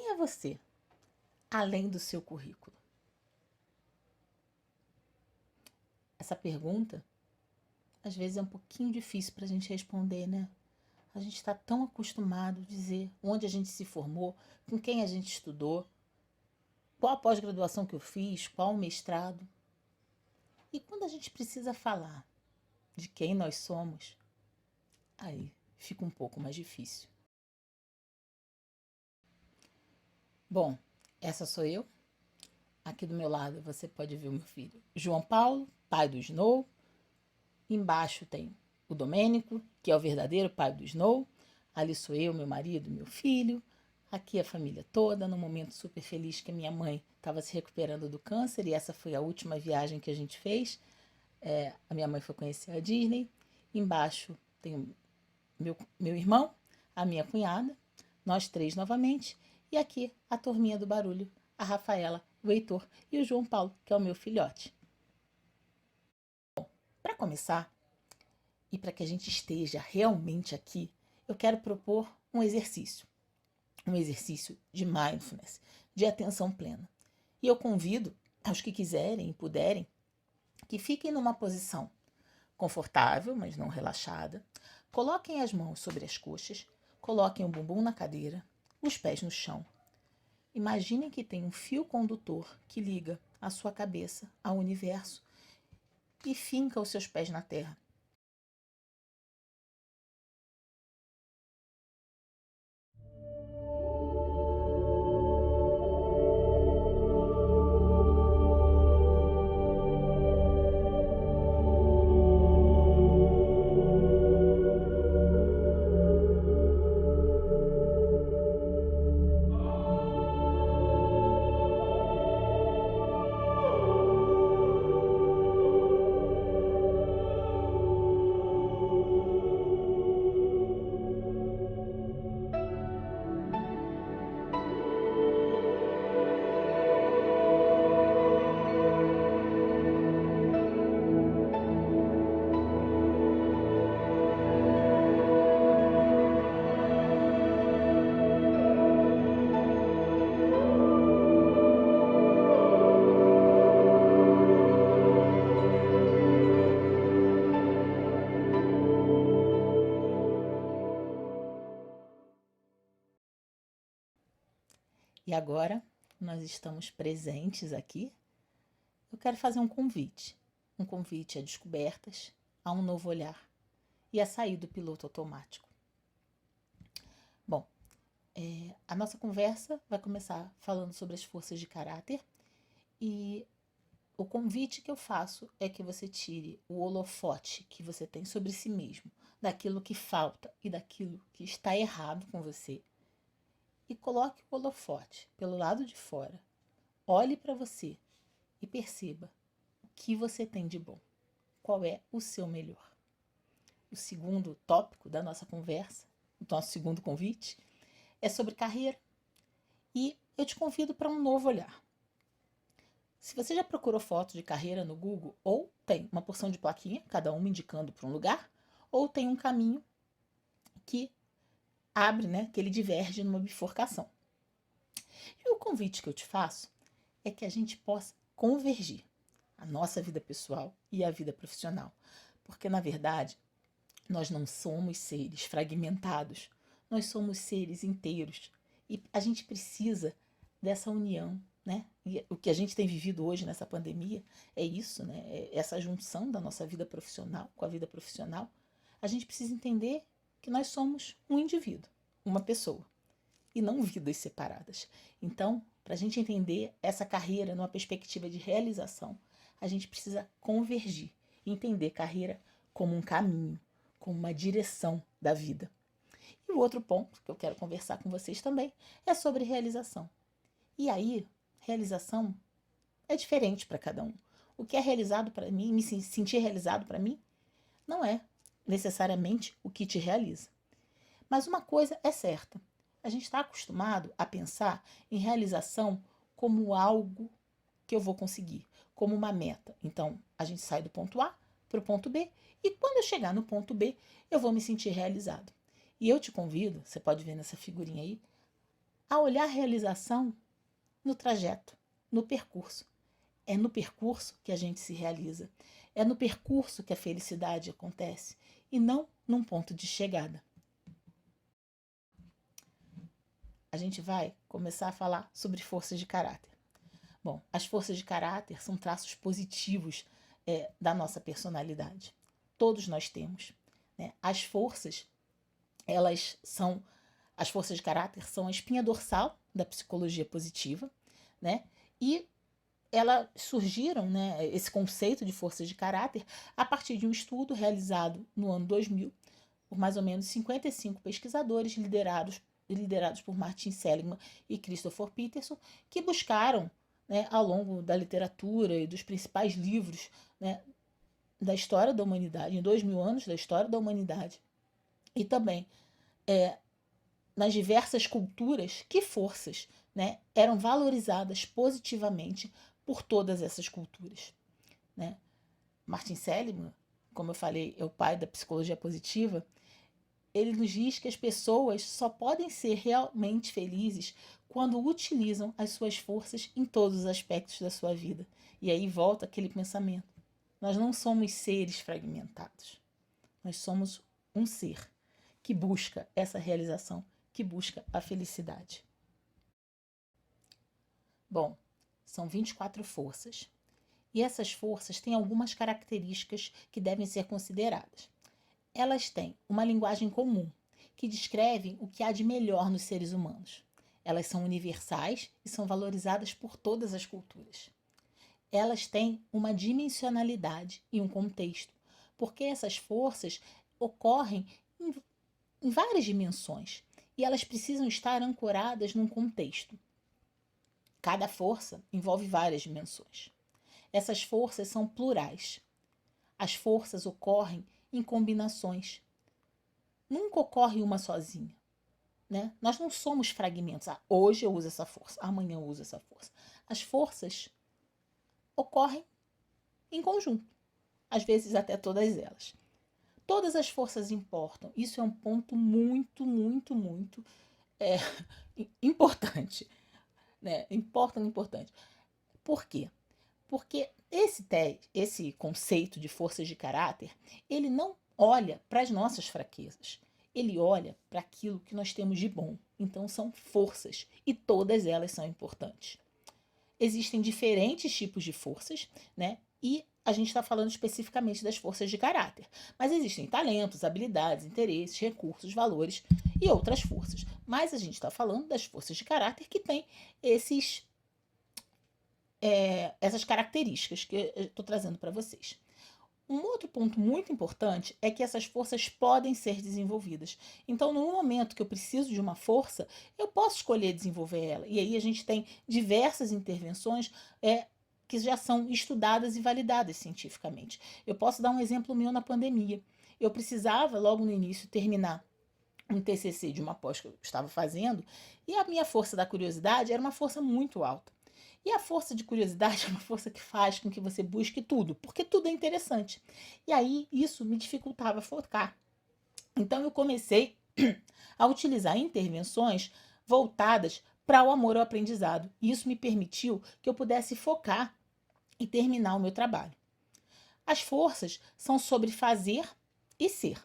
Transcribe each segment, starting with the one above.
Quem é você, além do seu currículo? Essa pergunta, às vezes, é um pouquinho difícil para a gente responder, né? A gente está tão acostumado a dizer onde a gente se formou, com quem a gente estudou, qual a pós-graduação que eu fiz, qual o mestrado. E quando a gente precisa falar de quem nós somos, aí fica um pouco mais difícil. Bom, essa sou eu. Aqui do meu lado você pode ver o meu filho João Paulo, pai do Snow. Embaixo tem o Domênico, que é o verdadeiro pai do Snow. Ali sou eu, meu marido, meu filho. Aqui a família toda, num momento super feliz que a minha mãe estava se recuperando do câncer e essa foi a última viagem que a gente fez. A minha mãe foi conhecer a Disney. Embaixo tem o meu irmão, a minha cunhada, nós três novamente. E aqui a turminha do barulho, a Rafaela, o Heitor e o João Paulo, que é o meu filhote. Para começar, e para que a gente esteja realmente aqui, eu quero propor um exercício de mindfulness, de atenção plena. E eu convido aos que quiserem e puderem que fiquem numa posição confortável, mas não relaxada. Coloquem as mãos sobre as coxas, coloquem o bumbum na cadeira, os pés no chão. Imaginem que tem um fio condutor que liga a sua cabeça ao universo e finca os seus pés na terra. E agora, nós estamos presentes aqui. Eu quero fazer um convite a descobertas, a um novo olhar e a sair do piloto automático. Bom, a nossa conversa vai começar falando sobre as forças de caráter e o convite que eu faço é que você tire o holofote que você tem sobre si mesmo, daquilo que falta e daquilo que está errado com você, e coloque o holofote pelo lado de fora. Olhe para você e perceba o que você tem de bom. Qual é o seu melhor? O segundo tópico da nossa conversa, o nosso segundo convite, é sobre carreira. E eu te convido para um novo olhar. Se você já procurou fotos de carreira no Google, ou tem uma porção de plaquinha, cada uma indicando para um lugar, ou tem um caminho que abre, né, que ele diverge numa bifurcação. E o convite que eu te faço é que a gente possa convergir a nossa vida pessoal e a vida profissional. Porque, na verdade, nós não somos seres fragmentados, nós somos seres inteiros. E a gente precisa dessa união, né? E o que a gente tem vivido hoje nessa pandemia é isso, né? É essa junção da nossa vida profissional com a vida profissional. A gente precisa entender que nós somos um indivíduo, uma pessoa, e não vidas separadas. Então, para a gente entender essa carreira numa perspectiva de realização, a gente precisa convergir e entender carreira como um caminho, como uma direção da vida. E o outro ponto que eu quero conversar com vocês também é sobre realização. E aí, realização é diferente para cada um. O que é realizado para mim, me sentir realizado para mim, não é necessariamente o que te realiza. Mas uma coisa é certa, a gente está acostumado a pensar em realização como algo que eu vou conseguir, como uma meta. Então, a gente sai do ponto A para o ponto B e quando eu chegar no ponto B, eu vou me sentir realizado. E eu te convido, você pode ver nessa figurinha aí, a olhar a realização no trajeto, no percurso. É no percurso que a gente se realiza. É no percurso que a felicidade acontece e não num ponto de chegada. A gente vai começar a falar sobre forças de caráter. Bom, as forças de caráter são traços positivos da nossa personalidade. Todos nós temos, né? As forças de caráter são a espinha dorsal da psicologia positiva, né? E elas surgiram, né, esse conceito de forças de caráter, a partir de um estudo realizado no ano 2000 por mais ou menos 55 pesquisadores liderados por Martin Seligman e Christopher Peterson, que buscaram, né, ao longo da literatura e dos principais livros, né, da história da humanidade, em 2000 anos da história da humanidade, e também nas diversas culturas, que forças, né, eram valorizadas positivamente por todas essas culturas, né? Martin Seligman, como eu falei, é o pai da psicologia positiva. Ele nos diz que as pessoas só podem ser realmente felizes quando utilizam as suas forças em todos os aspectos da sua vida. E aí volta aquele pensamento. Nós não somos seres fragmentados. Nós somos um ser que busca essa realização, que busca a felicidade. Bom, são 24 forças. E essas forças têm algumas características que devem ser consideradas. Elas têm uma linguagem comum, que descreve o que há de melhor nos seres humanos. Elas são universais e são valorizadas por todas as culturas. Elas têm uma dimensionalidade e um contexto, porque essas forças ocorrem em várias dimensões e elas precisam estar ancoradas num contexto. Cada força envolve várias dimensões. Essas forças são plurais. As forças ocorrem em combinações. Nunca ocorre uma sozinha, né? Nós não somos fragmentos. Hoje eu uso essa força, amanhã eu uso essa força. As forças ocorrem em conjunto, às vezes até todas elas. Todas as forças importam. Isso é um ponto muito, muito, muito importante, né? Importante. Por quê? Porque esse conceito de forças de caráter, ele não olha para as nossas fraquezas. Ele olha para aquilo que nós temos de bom. Então são forças e todas elas são importantes. Existem diferentes tipos de forças, né? E a gente está falando especificamente das forças de caráter. Mas existem talentos, habilidades, interesses, recursos, valores e outras forças. Mas a gente está falando das forças de caráter que têm essas características que eu estou trazendo para vocês. Um outro ponto muito importante é que essas forças podem ser desenvolvidas. Então, no momento que eu preciso de uma força, eu posso escolher desenvolver ela. E aí a gente tem diversas intervenções que já são estudadas e validadas cientificamente. Eu posso dar um exemplo meu na pandemia. Eu precisava, logo no início, terminar um TCC de uma pós que eu estava fazendo, e a minha força da curiosidade era uma força muito alta. E a força de curiosidade é uma força que faz com que você busque tudo, porque tudo é interessante. E aí isso me dificultava focar. Então eu comecei a utilizar intervenções voltadas para o amor ao aprendizado. E isso me permitiu que eu pudesse focar e terminar o meu trabalho. As forças são sobre fazer e ser.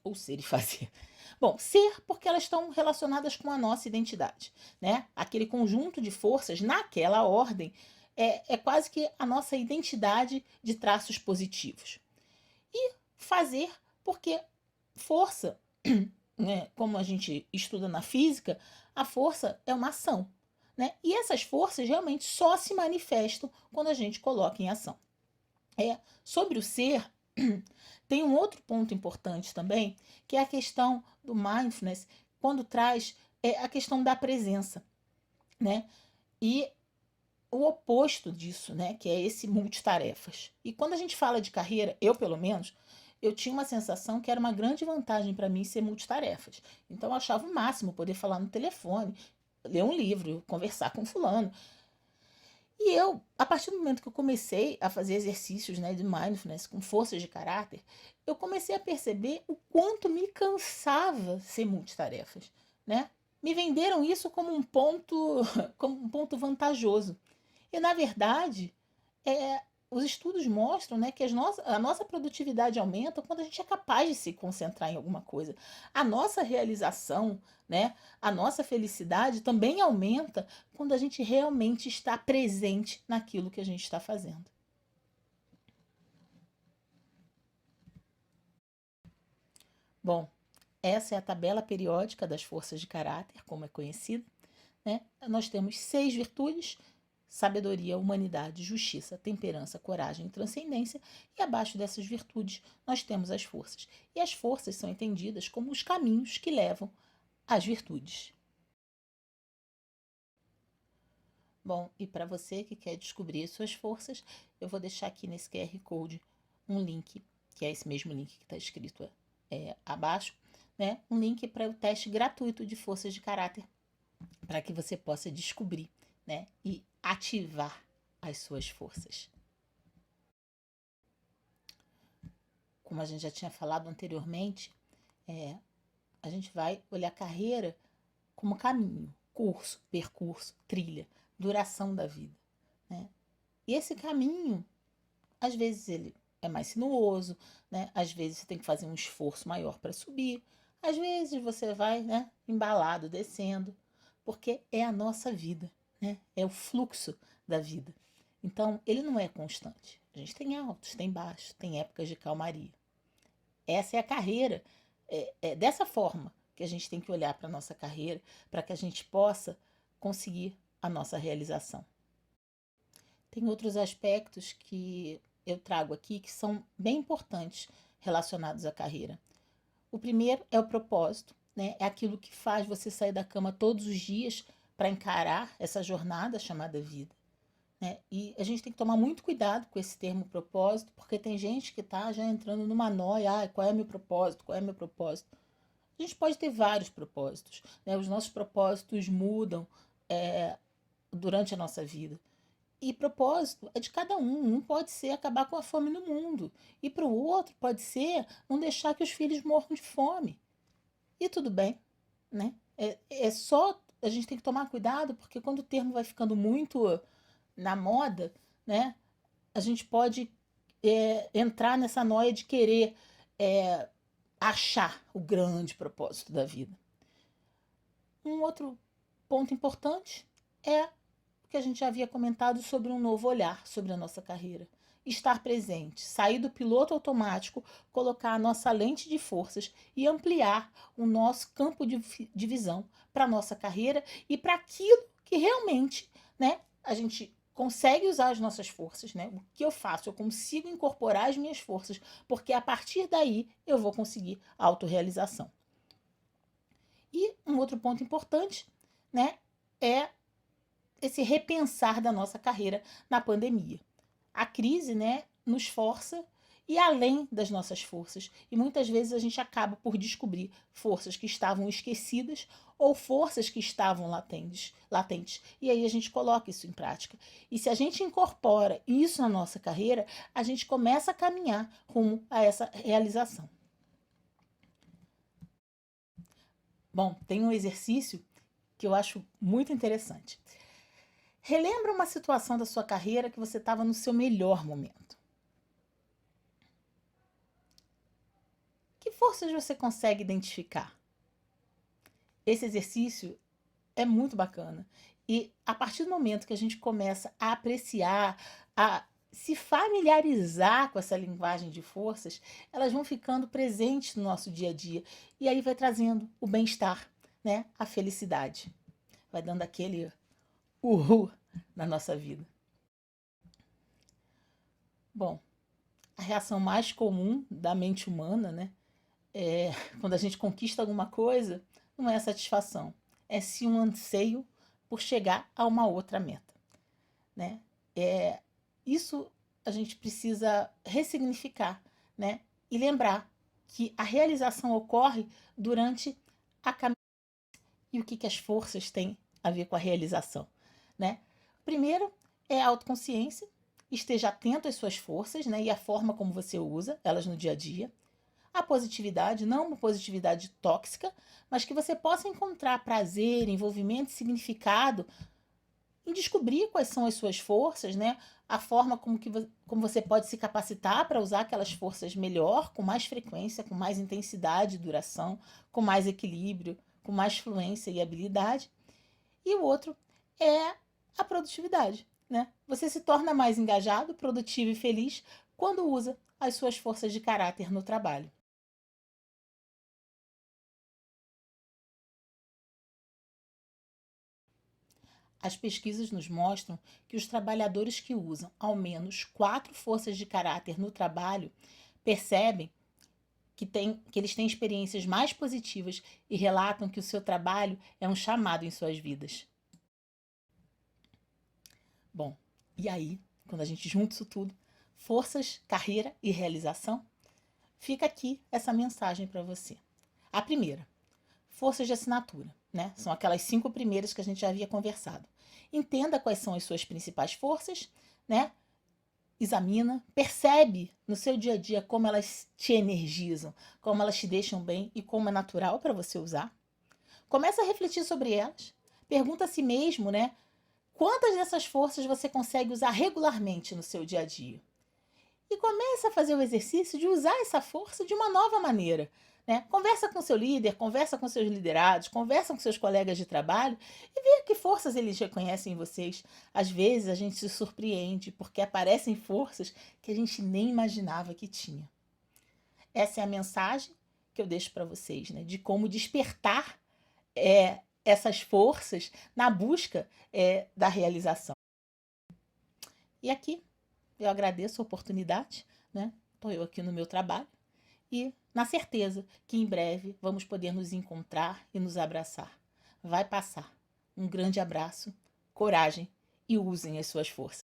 Ou ser e fazer. Bom, ser porque elas estão relacionadas com a nossa identidade, né? Aquele conjunto de forças, naquela ordem, é quase que a nossa identidade de traços positivos. E fazer porque força, né, como a gente estuda na física, a força é uma ação, né? E essas forças realmente só se manifestam quando a gente coloca em ação. Sobre o ser, tem um outro ponto importante também, que é a questão do mindfulness, quando traz a questão da presença, né? E o oposto disso, né? Que é esse multitarefas. E quando a gente fala de carreira, eu pelo menos, eu tinha uma sensação que era uma grande vantagem para mim ser multitarefas. Então eu achava o máximo poder falar no telefone, ler um livro, conversar com fulano. E eu, a partir do momento que eu comecei a fazer exercícios, né, de mindfulness com forças de caráter, eu comecei a perceber o quanto me cansava ser multitarefas, né? me venderam isso como um ponto, como um ponto vantajoso. E, na verdade, os estudos mostram, né, que a nossa produtividade aumenta quando a gente é capaz de se concentrar em alguma coisa. A nossa realização, né, a nossa felicidade também aumenta quando a gente realmente está presente naquilo que a gente está fazendo. Bom, essa é a tabela periódica das forças de caráter, como é conhecida, né? Nós temos 6 virtudes: sabedoria, humanidade, justiça, temperança, coragem e transcendência. E abaixo dessas virtudes nós temos as forças. E as forças são entendidas como os caminhos que levam às virtudes. Bom, e para você que quer descobrir suas forças, eu vou deixar aqui nesse QR Code um link, que é esse mesmo link que está escrito abaixo, né? Um link para o teste gratuito de forças de caráter, para que você possa descobrir, né, e ativar as suas forças. Como a gente já tinha falado anteriormente, a gente vai olhar a carreira como caminho, curso, percurso, trilha, duração da vida, né? E esse caminho, às vezes ele é mais sinuoso, né? Às vezes você tem que fazer um esforço maior para subir, às vezes você vai, né, embalado, descendo, porque é a nossa vida, né? É o fluxo da vida. Então, ele não é constante. A gente tem altos, tem baixos, tem épocas de calmaria. Essa é a carreira. É dessa forma que a gente tem que olhar para a nossa carreira, para que a gente possa conseguir a nossa realização. Tem outros aspectos que eu trago aqui que são bem importantes relacionados à carreira. O primeiro é o propósito, né? É aquilo que faz você sair da cama todos os dias para encarar essa jornada chamada vida, né? E a gente tem que tomar muito cuidado com esse termo propósito, porque tem gente que está já entrando numa noia: qual é o meu propósito? Qual é o meu propósito? A gente pode ter vários propósitos, né? Os nossos propósitos mudam durante a nossa vida. E propósito é de cada um. Um pode ser acabar com a fome no mundo. E para o outro pode ser não deixar que os filhos morram de fome. E tudo bem, né? É só a gente tem que tomar cuidado, porque quando o termo vai ficando muito na moda, né? A gente pode entrar nessa noia de querer achar o grande propósito da vida. Um outro ponto importante é que a gente já havia comentado sobre um novo olhar sobre a nossa carreira. Estar presente, sair do piloto automático, colocar a nossa lente de forças e ampliar o nosso campo de visão para a nossa carreira e para aquilo que realmente, né, a gente consegue usar as nossas forças, né? O que eu faço? Eu consigo incorporar as minhas forças, porque a partir daí eu vou conseguir a autorrealização. E um outro ponto importante, né, é esse repensar da nossa carreira na pandemia. A crise, né, nos força e além das nossas forças. E muitas vezes a gente acaba por descobrir forças que estavam esquecidas ou forças que estavam latentes. E aí a gente coloca isso em prática. E se a gente incorpora isso na nossa carreira, a gente começa a caminhar rumo a essa realização. Bom, tem um exercício que eu acho muito interessante. Relembra uma situação da sua carreira que você estava no seu melhor momento. Que forças você consegue identificar? Esse exercício é muito bacana. E a partir do momento que a gente começa a apreciar, a se familiarizar com essa linguagem de forças, elas vão ficando presentes no nosso dia a dia. E aí vai trazendo o bem-estar, né? A felicidade. Vai dando aquele uhul na nossa vida. Bom, a reação mais comum da mente humana, né? Quando a gente conquista alguma coisa, não é satisfação, é sim um anseio por chegar a uma outra meta, né? Isso a gente precisa ressignificar, né? E lembrar que a realização ocorre durante a caminhada. E o que as forças têm a ver com a realização, né? Primeiro é a autoconsciência, esteja atento às suas forças, né? E à forma como você usa elas no dia a dia. a positividade, não uma positividade tóxica, mas que você possa encontrar prazer, envolvimento e significado em descobrir quais são as suas forças, né? A forma como você pode se capacitar para usar aquelas forças melhor, com mais frequência, com mais intensidade e duração, com mais equilíbrio, com mais fluência e habilidade. E o outro é a produtividade, né? Você se torna mais engajado, produtivo e feliz quando usa as suas forças de caráter no trabalho. As pesquisas nos mostram que os trabalhadores que usam ao menos 4 forças de caráter no trabalho percebem que eles têm experiências mais positivas e relatam que o seu trabalho é um chamado em suas vidas. Bom, e aí, quando a gente junta isso tudo, forças, carreira e realização, fica aqui essa mensagem para você. A primeira, forças de assinatura, né? São aquelas 5 primeiras que a gente já havia conversado. Entenda quais são as suas principais forças, né? Examina, percebe no seu dia a dia como elas te energizam, como elas te deixam bem e como é natural para você usar. Começa a refletir sobre elas. Pergunta a si mesmo, né? Quantas dessas forças você consegue usar regularmente no seu dia a dia? E comece a fazer o exercício de usar essa força de uma nova maneira. Né? Conversa com seu líder, conversa com seus liderados, conversa com seus colegas de trabalho e vê que forças eles reconhecem em vocês. Às vezes a gente se surpreende porque aparecem forças que a gente nem imaginava que tinha. Essa é a mensagem que eu deixo para vocês, né? De como despertar essas forças na busca da realização. E aqui eu agradeço a oportunidade, né? Estou eu aqui no meu trabalho e na certeza que em breve vamos poder nos encontrar e nos abraçar. Vai passar. Um grande abraço, coragem e usem as suas forças.